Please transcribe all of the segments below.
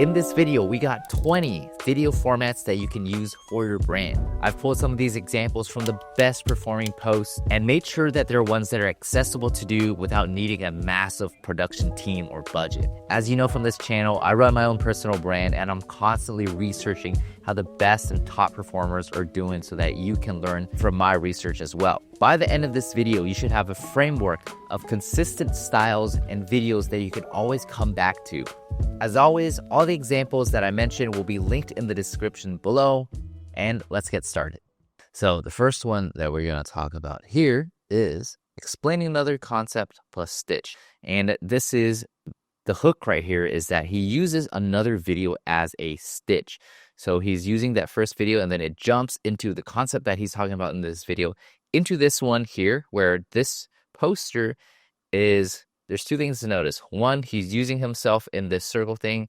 In this video, we got 20 video formats that you can use for your brand. I've pulled some of these examples from the best performing posts and made sure that they're ones that are accessible to do without needing a massive production team or budget. As you know from this channel, I run my own personal brand and I'm constantly researching how the best and top performers are doing so that you can learn from my research as well. By the end of this video, you should have a framework of consistent styles and videos that you can always come back to. As always, all the examples that I mentioned will be linked in the description below, and let's get started. So the first one that we're going to talk about here is explaining another concept plus stitch. And this is the hook right here, is that he uses another video as a stitch. So he's using that first video and then it jumps into the concept that he's talking about in this video into this one here, where this poster is, there's two things to notice. One, he's using himself in this circle thing.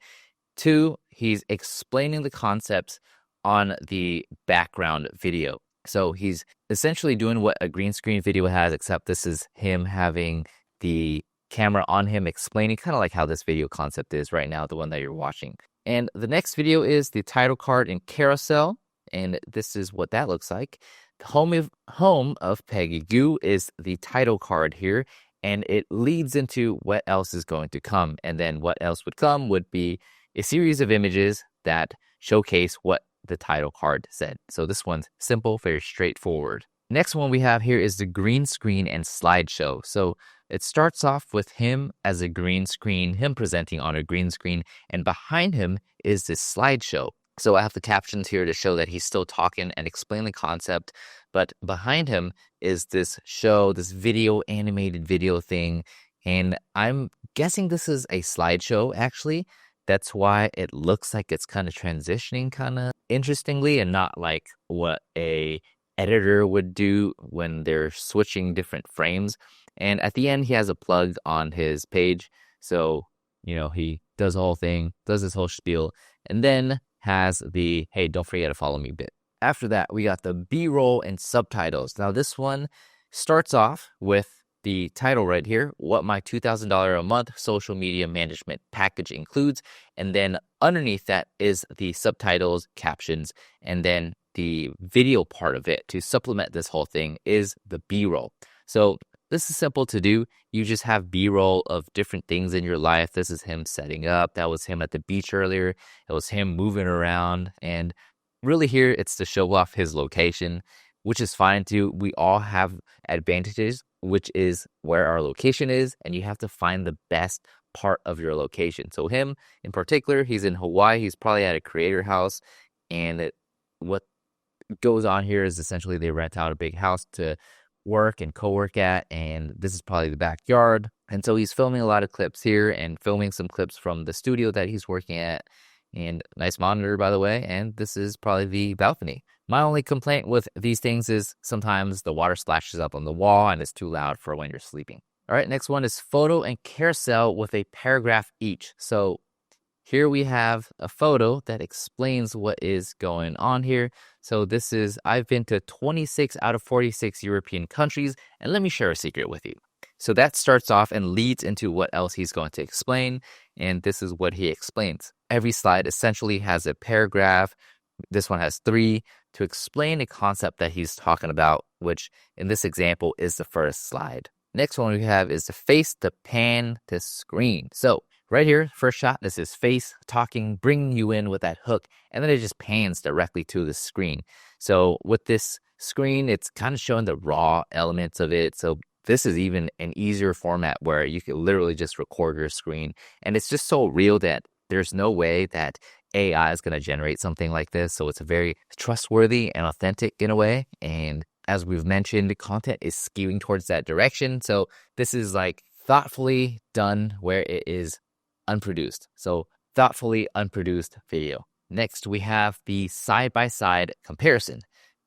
Two, he's explaining the concepts on the background video. So he's essentially doing what a green screen video has, except this is him having the camera on him explaining, kind of like how this video concept is right now, the one that you're watching. And the next video is the title card and carousel. And this is what that looks like. The home of Peggy Gou is the title card here. And it leads into what else is going to come. And then what else would come would be a series of images that showcase what the title card said. So this one's simple, very straightforward. Next one we have here is the green screen and slideshow. So it starts off with him as a green screen, him presenting on a green screen, and behind him is this slideshow. So I have the captions here to show that he's still talking and explaining the concept, but behind him is this show, this video, animated video thing, and I'm guessing this is a slideshow actually. That's why it looks like it's kind of transitioning kind of interestingly and not like what a editor would do when they're switching different frames. And at the end, he has a plug on his page. So, you know, he does the whole thing, does this whole spiel, and then has the, hey, don't forget to follow me bit. After that, we got the B-roll and subtitles. Now, this one starts off with the title right here, what my $2,000 a month social media management package includes. And then underneath that is the subtitles, captions, and then the video part of it to supplement this whole thing is the B-roll. So this is simple to do. You just have B-roll of different things in your life. This is him setting up. That was him at the beach earlier. It was him moving around. And really here, it's to show off his location, which is fine too. We all have advantages, which is where our location is. And you have to find the best part of your location. So him in particular, he's in Hawaii. He's probably at a creator house. And what goes on here is essentially they rent out a big house to work and co-work at, and this is probably the backyard. And so he's filming a lot of clips here and filming some clips from the studio that he's working at, and nice monitor, by the way. And this is probably the balcony. My only complaint with these things is sometimes the water splashes up on the wall and it's too loud for when you're sleeping. All right, next one is photo and carousel with a paragraph each. So here we have a photo that explains what is going on here. So this is, I've been to 26 out of 46 European countries, and let me share a secret with you. So that starts off and leads into what else he's going to explain, and this is what he explains. Every slide essentially has a paragraph. This one has 3 to explain a concept that he's talking about, which in this example is the first slide. Next one we have is the face to pan to screen. So right here, first shot, this is face talking, bringing you in with that hook, and then it just pans directly to the screen. So with this screen, it's kind of showing the raw elements of it. So this is even an easier format where you can literally just record your screen. And it's just so real that there's no way that AI is going to generate something like this. So it's very trustworthy and authentic in a way. And as we've mentioned, the content is skewing towards that direction. So this is like thoughtfully done where it is unproduced. So thoughtfully unproduced video. Next, we have the side-by-side comparison.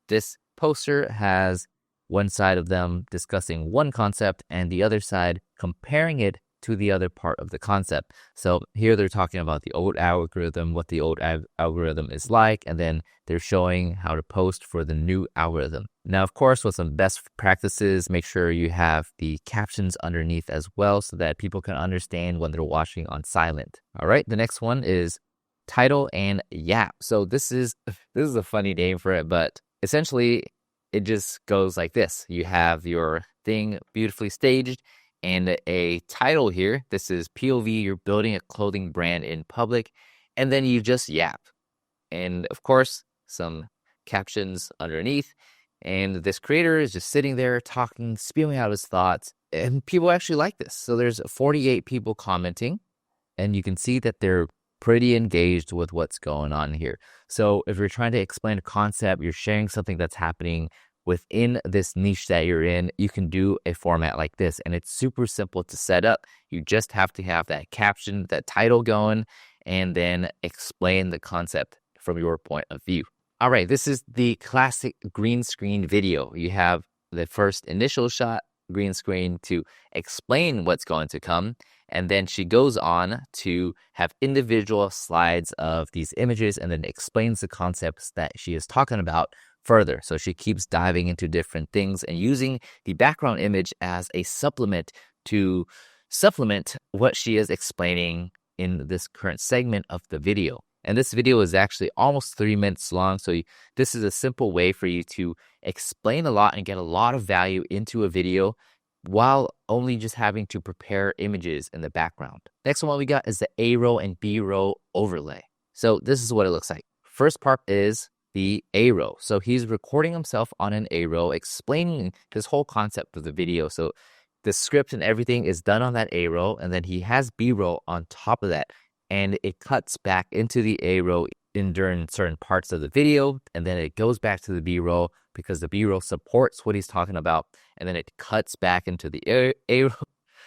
This poster has one side of them discussing one concept and the other side comparing it to the other part of the concept. So here they're talking about the old algorithm, what the old algorithm is like, and then they're showing how to post for the new algorithm. Now, of course, with some best practices, make sure you have the captions underneath as well so that people can understand when they're watching on silent. All right, the next one is title, and yap. So this is a funny name for it, but essentially it just goes like this. You have your thing beautifully staged and a title here. This is POV, you're building a clothing brand in public, and then you just yap. And of course, some captions underneath. And this creator is just sitting there talking, spewing out his thoughts, and people actually like this. So there's 48 people commenting, and you can see that they're pretty engaged with what's going on here. So if you're trying to explain a concept, you're sharing something that's happening within this niche that you're in, you can do a format like this. And it's super simple to set up. You just have to have that caption, that title going, and then explain the concept from your point of view. All right, this is the classic green screen video. You have the first initial shot, green screen, to explain what's going to come. And then she goes on to have individual slides of these images and then explains the concepts that she is talking about further. So she keeps diving into different things and using the background image as a supplement to supplement what she is explaining in this current segment of the video. And this video is actually almost 3 minutes long. So this is a simple way for you to explain a lot and get a lot of value into a video while only just having to prepare images in the background. Next one we got is the A-roll and B-roll overlay. So this is what it looks like. First part is the A-roll. So he's recording himself on an A-roll, explaining this whole concept of the video. So the script and everything is done on that A-roll, and then he has B-roll on top of that. And it cuts back into the A-roll during certain parts of the video, and then it goes back to the B-roll because the B-roll supports what he's talking about, and then it cuts back into the A-roll.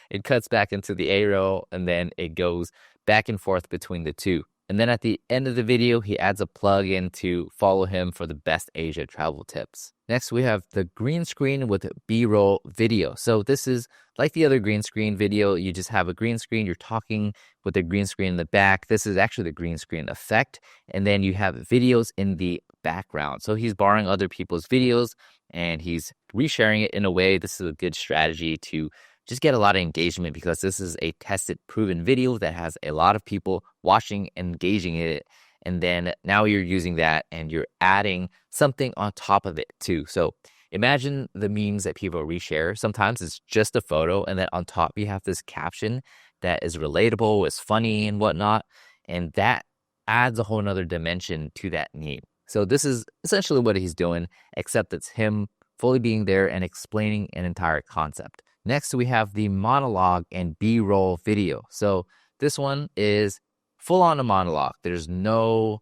It cuts back into the A-roll, and then it goes back and forth between the two. And then at the end of the video, he adds a plug-in to follow him for the best Asia travel tips. Next, we have the green screen with B-roll video. So this is like the other green screen video. You just have a green screen. You're talking with the green screen in the back. This is actually the green screen effect. And then you have videos in the background. So he's borrowing other people's videos and he's resharing it in a way. This is a good strategy to just get a lot of engagement because this is a tested, proven video that has a lot of people watching and engaging in it. And then now you're using that and you're adding something on top of it too. So imagine the memes that people reshare. Sometimes it's just a photo and then on top you have this caption that is relatable, is funny and whatnot. And that adds a whole nother dimension to that meme. So this is essentially what he's doing, except it's him fully being there and explaining an entire concept. Next, we have the monologue and B-roll video. So this one is full on a monologue. There's no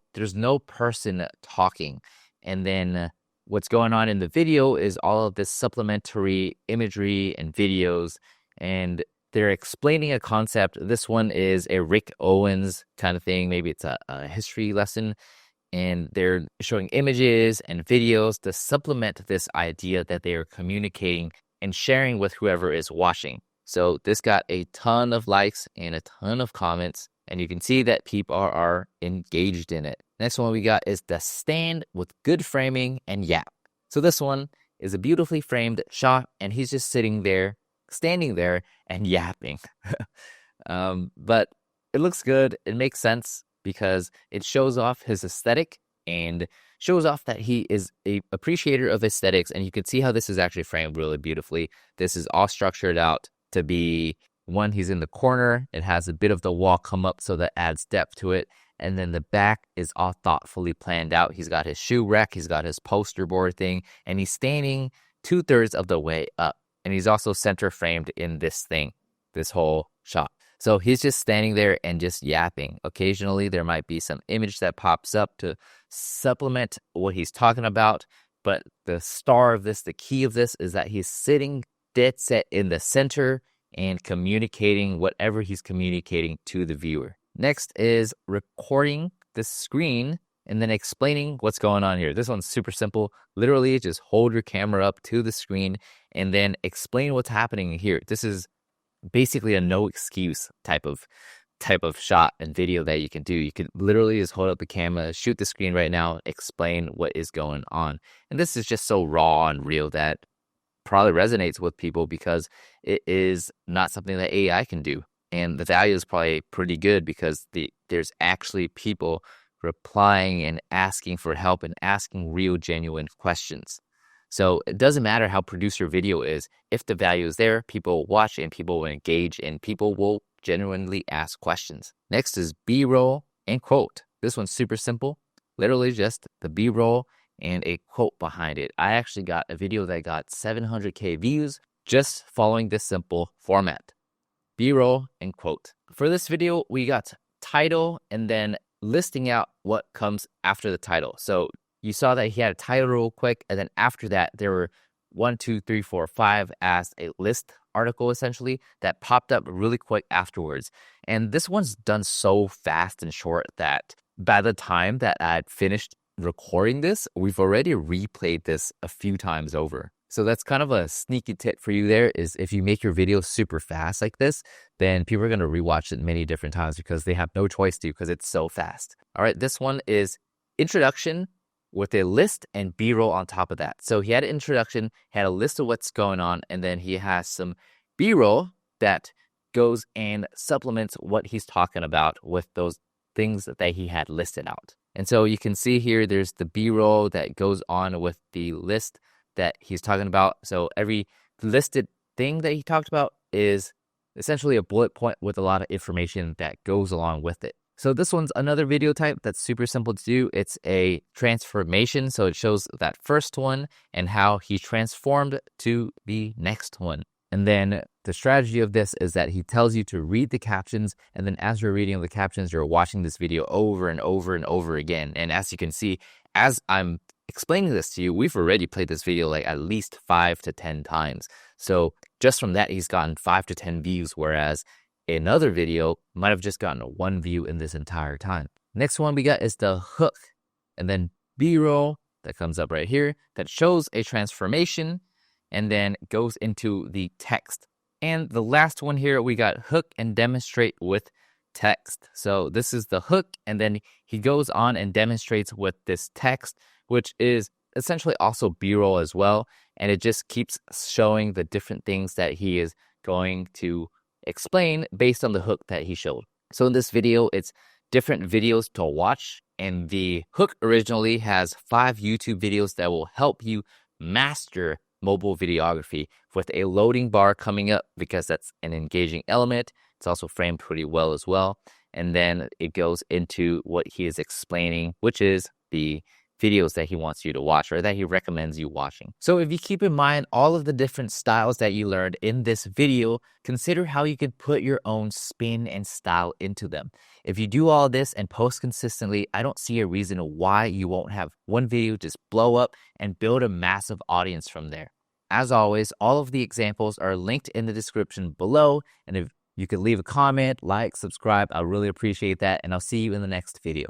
person talking. And then what's going on in the video is all of this supplementary imagery and videos, and they're explaining a concept. This one is a Rick Owens kind of thing. Maybe it's a history lesson. And they're showing images and videos to supplement this idea that they are communicating and sharing with whoever is watching. So this got a ton of likes and a ton of comments, and you can see that people are engaged in it. Next one we got is the stand with good framing and yap. So this one is a beautifully framed shot, and he's just sitting there, standing there, and yapping. But it looks good. It makes sense because it shows off his aesthetic and shows off that he is a appreciator of aesthetics. And you can see how this is actually framed really beautifully. This is all structured out to be one, he's in the corner. It has a bit of the wall come up, so that adds depth to it. And then the back is all thoughtfully planned out. He's got his shoe rack, he's got his poster board thing, and he's standing 2/3 of the way up. And he's also center framed in this thing, this whole shot. So he's just standing there and just yapping. Occasionally, there might be some image that pops up to supplement what he's talking about. But the star of this, the key of this, is that he's sitting dead set in the center and communicating whatever he's communicating to the viewer. Next is recording the screen and then explaining what's going on here. This one's super simple. Literally, just hold your camera up to the screen and then explain what's happening here. This is basically a no excuse type of shot and video that you can do. You could literally just hold up the camera, shoot the screen right now, explain what is going on. And this is just so raw and real that probably resonates with people because it is not something that AI can do. And the value is probably pretty good because there's actually people replying and asking for help and asking real, genuine questions. So it doesn't matter how produced your video is. If the value is there, people will watch and people will engage and people will genuinely ask questions. Next is B-roll and quote. This one's super simple. Literally just the B-roll and a quote behind it. I actually got a video that got 700K views just following this simple format. B-roll and quote. For this video, we got title and then listing out what comes after the title. So you saw that he had a title real quick, and then after that, there were 1, 2, 3, 4, 5 as a list article essentially that popped up really quick afterwards. And this one's done so fast and short that by the time that I'd finished recording this, we've already replayed this a few times over. So that's kind of a sneaky tip for you there is if you make your video super fast like this, then people are going to rewatch it many different times because they have no choice to because it's so fast. All right, this one is introduction with a list and B-roll on top of that. So he had an introduction, had a list of what's going on, and then he has some B-roll that goes and supplements what he's talking about with those things that he had listed out. And so you can see here, there's the B-roll that goes on with the list that he's talking about. So every listed thing that he talked about is essentially a bullet point with a lot of information that goes along with it. So this one's another video type that's super simple to do. It's a transformation. So it shows that first one and how he transformed to the next one. And then the strategy of this is that he tells you to read the captions. And then as you're reading the captions, you're watching this video over and over and over again. And as you can see, as I'm explaining this to you, we've already played this video like at least 5 to 10 times. So just from that, he's gotten 5 to 10 views, whereas another video might have just gotten 1 view in this entire time. Next one we got is the hook, and then B-roll that comes up right here that shows a transformation and then goes into the text. And the last one here, we got hook and demonstrate with text. So this is the hook, and then he goes on and demonstrates with this text, which is essentially also B-roll as well. And it just keeps showing the different things that he is going to explain based on the hook that he showed. So in this video, it's different videos to watch. And the hook originally has 5 YouTube videos that will help you master mobile videography with a loading bar coming up because that's an engaging element. It's also framed pretty well as well. And then it goes into what he is explaining, which is the videos that he wants you to watch or that he recommends you watching. So if you keep in mind all of the different styles that you learned in this video, consider how you can put your own spin and style into them. If you do all this and post consistently, I don't see a reason why you won't have one video just blow up and build a massive audience from there. As always, all of the examples are linked in the description below, and if you could leave a comment, like, subscribe, I really appreciate that, and I'll see you in the next video.